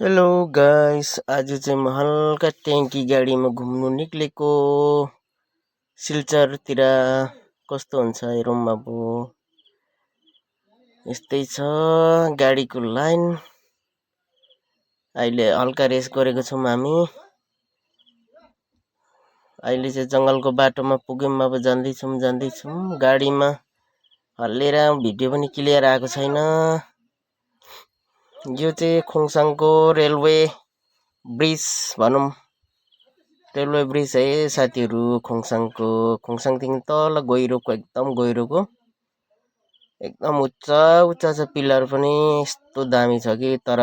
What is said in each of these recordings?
Hello guys, आज चाहिँ म हल्का ट्याङ्की गाडीमा घुम्नु निक्लेको। सिल्चरतिर कस्तो हुन्छ हेरौँ। अब यस्तै छ गाडीको लाइन। अहिले हल्का रेस गरेको छौँ हामी। अहिले चाहिँ जङ्गलको बाटोमा पुग्यौँ। अब जाँदैछौँ गाडीमा हल्लिएर भिडियो पनि क्लियर आएको छैन। यो चाहिँ खोङसाङको रेलवे ब्रिज भनौँ, रेलवे ब्रिज है साथीहरू। खोङसाङदेखि तल गहिरोको एकदम गहिरोको एकदम उच्चा छ पिलर पनि यस्तो दामी छ कि, तर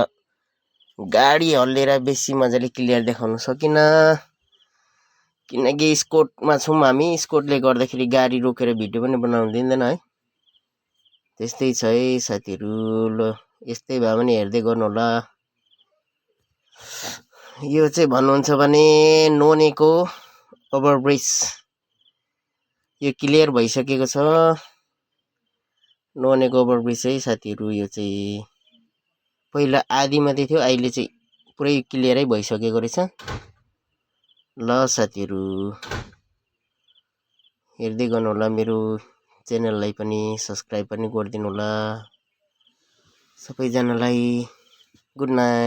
गाडी हल्लिएर बेसी मजाले क्लियर देखाउन सकिन, किनकि स्कोटमा छौँ हामी। स्कोटले गर्दाखेरि गाडी रोकेर भिडियो पनि बनाउनु दिँदैन है। त्यस्तै छ है साथीहरू। ल यस्तै भए पनि हेर्दै गर्नु होला। यो चाहिँ भन्नुहुन्छ भने नोनेको ओभरब्रिज यो क्लियर भइसकेको छ। नोनेको ओभरब्रिज है साथीहरू। यो चाहिँ पहिला आधी मात्रै थियो, अहिले चाहिँ पुरै क्लियरै भइसकेको रहेछ। ल साथीहरू हेर्दै गर्नु होला। मेरो च्यानललाई पनि सब्सक्राइब पनि गरिदिनु होला। सबैजनालाई गुड नाइट।